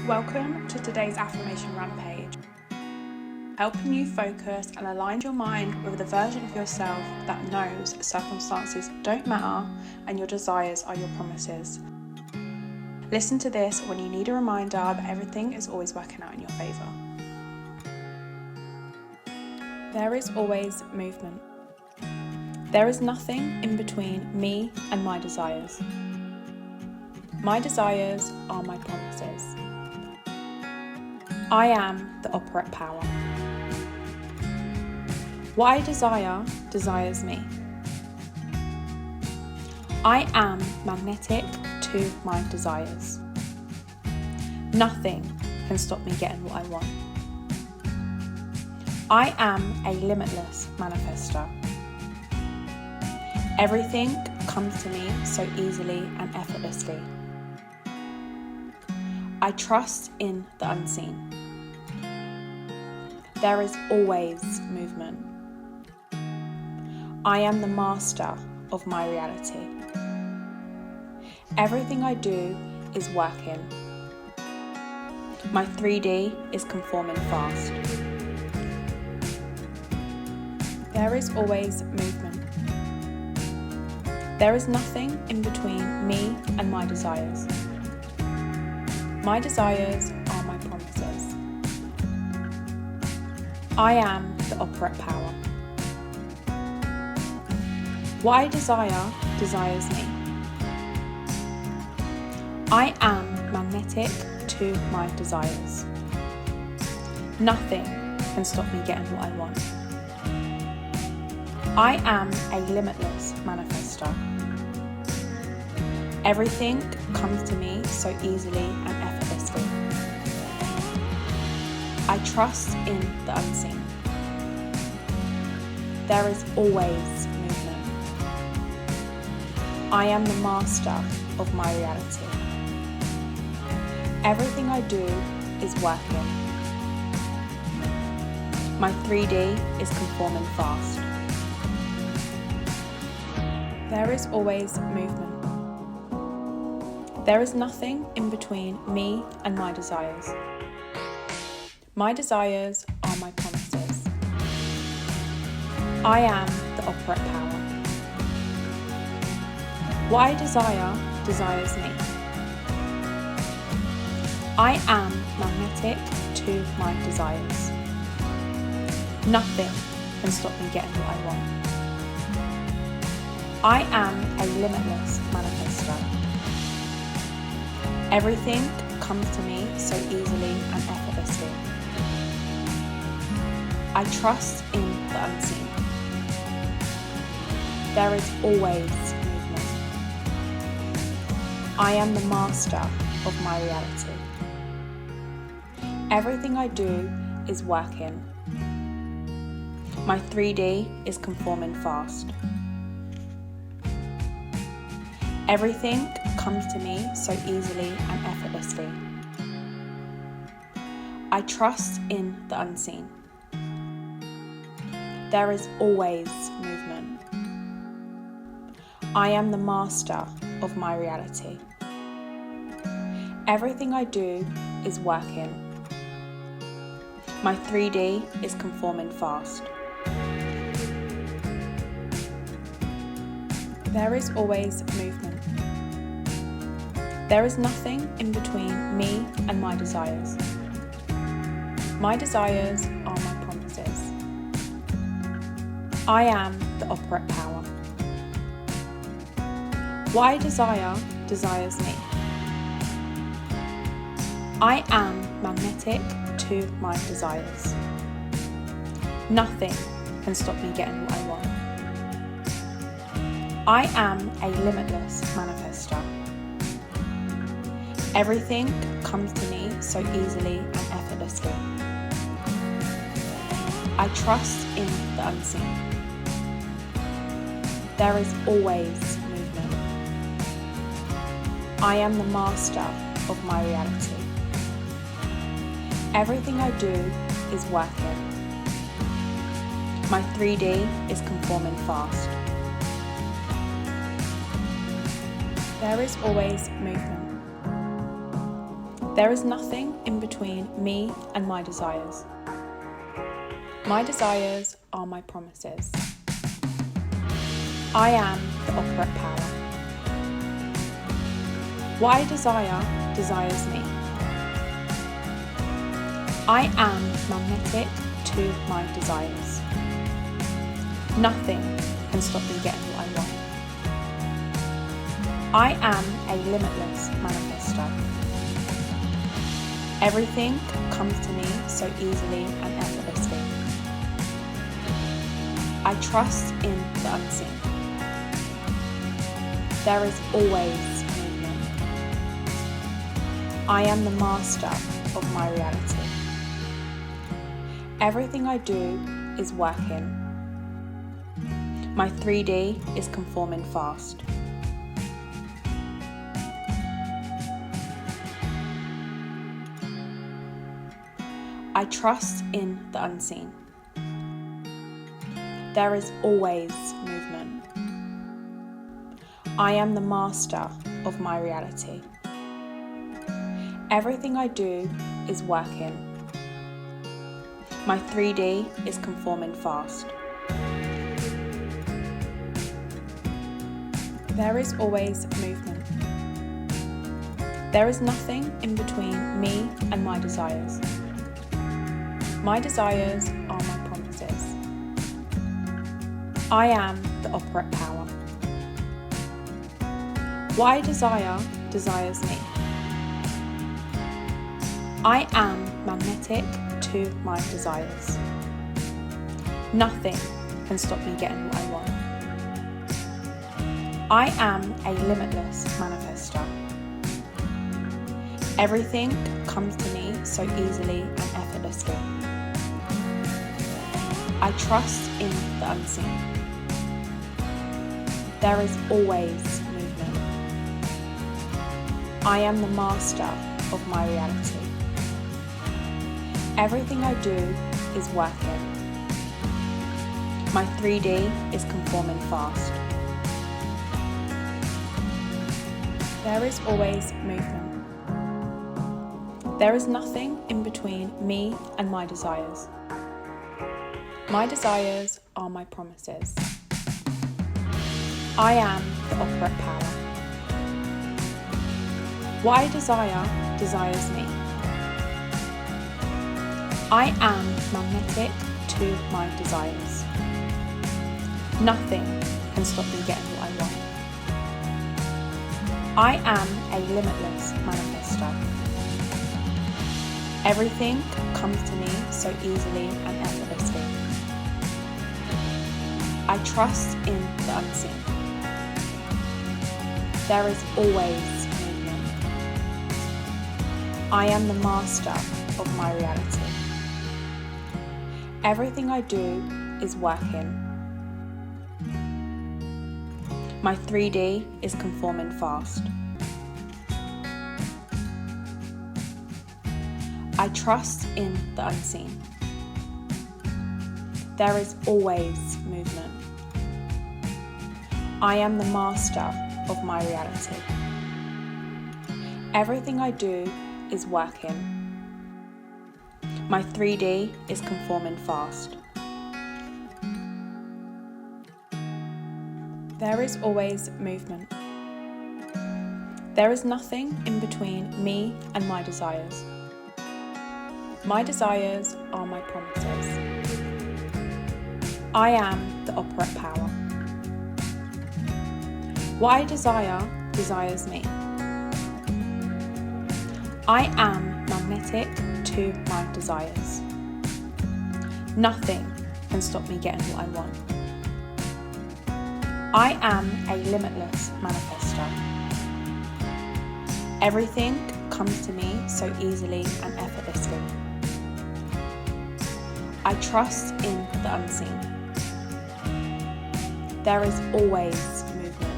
Welcome to today's Affirmation Rampage, helping you focus and align your mind with the version of yourself that knows circumstances don't matter and your desires are your promises. Listen to this when you need a reminder that everything is always working out in your favour. There is always movement. There is nothing in between me and my desires. My desires are my promises. I am the operate power. What I desire desires me. I am magnetic to my desires. Nothing can stop me getting what I want. I am a limitless manifester. Everything comes to me so easily and effortlessly. I trust in the unseen. There is always movement. I am the master of my reality. Everything I do is working. My 3D is conforming fast. There is always movement. There is nothing in between me and my desires. My desires are my promises. I am the operate power. What I desire desires me. I am magnetic to my desires. Nothing can stop me getting what I want. I am a limitless manifester. Everything comes to me so easily and effortlessly. I trust in the unseen. There is always movement. I am the master of my reality. Everything I do is working. My 3D is conforming fast. There is always movement. There is nothing in between me and my desires. My desires are my promises. I am the operate power. What I desire desires me. I am magnetic to my desires. Nothing can stop me getting what I want. I am a limitless manifester. Everything comes to me so easily and effortlessly. I trust in the unseen. There is always movement. I am the master of my reality. Everything I do is working. My 3D is conforming fast. Everything comes to me so easily and effortlessly. I trust in the unseen. There is always movement. I am the master of my reality. Everything I do is working. My 3D is conforming fast. There is always movement. There is nothing in between me and my desires. My desires are my promises. I am the operate power. What I desire desires me. I am magnetic to my desires. Nothing can stop me getting what I want. I am a limitless manifester. Everything comes to me so easily and effortlessly. I trust in the unseen. There is always movement. I am the master of my reality. Everything I do is working. My 3D is conforming fast. There is always movement. There is nothing in between me and my desires. My desires are my promises. I am the operate power. What I desire desires me. I am magnetic to my desires. Nothing can stop me getting what I want. I am a limitless manifestor. Everything comes to me so easily and effortlessly. I trust in the unseen. There is always movement. I am the master of my reality. Everything I do is working. My 3D is conforming fast. I trust in the unseen. There is always movement. I am the master of my reality. Everything I do is working. My 3D is conforming fast. There is always movement. There is nothing in between me and my desires. My desires are my promises. I am the operate power. What I desire desires me. I am magnetic to my desires. Nothing can stop me getting what I want. I am a limitless manifestor. Everything comes to me so easily and effortlessly. I trust in the unseen. There is always movement. I am the master of my reality. Everything I do is working. My 3D is conforming fast. There is always movement. There is nothing in between me and my desires. My desires are my promises. I am the operate power. What I desire desires me. I am magnetic to my desires. Nothing can stop me getting what I want. I am a limitless manifestor. Everything comes to me so easily and effortlessly. I trust in the unseen. There is always movement. I am the master of my reality. Everything I do is working. My 3D is conforming fast. I trust in the unseen. There is always movement. I am the master of my reality. Everything I do is working. My 3D is conforming fast. There is always movement. There is nothing in between me and my desires. My desires are my promises. I am the operate power. What I desire desires me. I am magnetic to my desires. Nothing can stop me getting what I want. I am a limitless manifestor. Everything comes to me so easily and effortlessly. I trust in the unseen. There is always movement.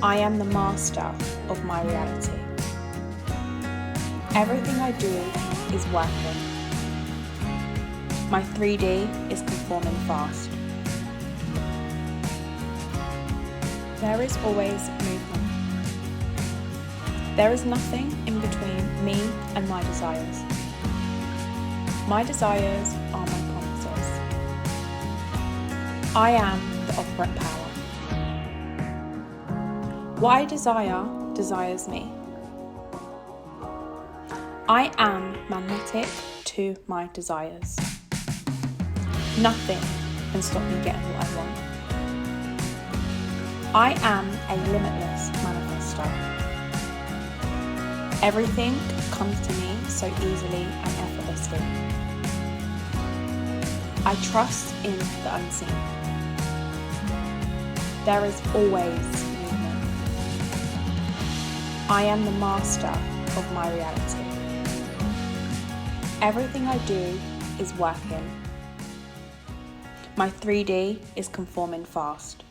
I am the master of my reality. Everything I do is working. My 3D is conforming fast. There is always movement. There is nothing in between me and my desires. My desires are my promises. I am the operant power. What I desire desires me. I am magnetic to my desires. Nothing can stop me getting what I want. I am a limitless manifestor. Everything comes to me so easily and effortlessly. I trust in the unseen. There is always movement. I am the master of my reality. Everything I do is working. My 3D is conforming fast.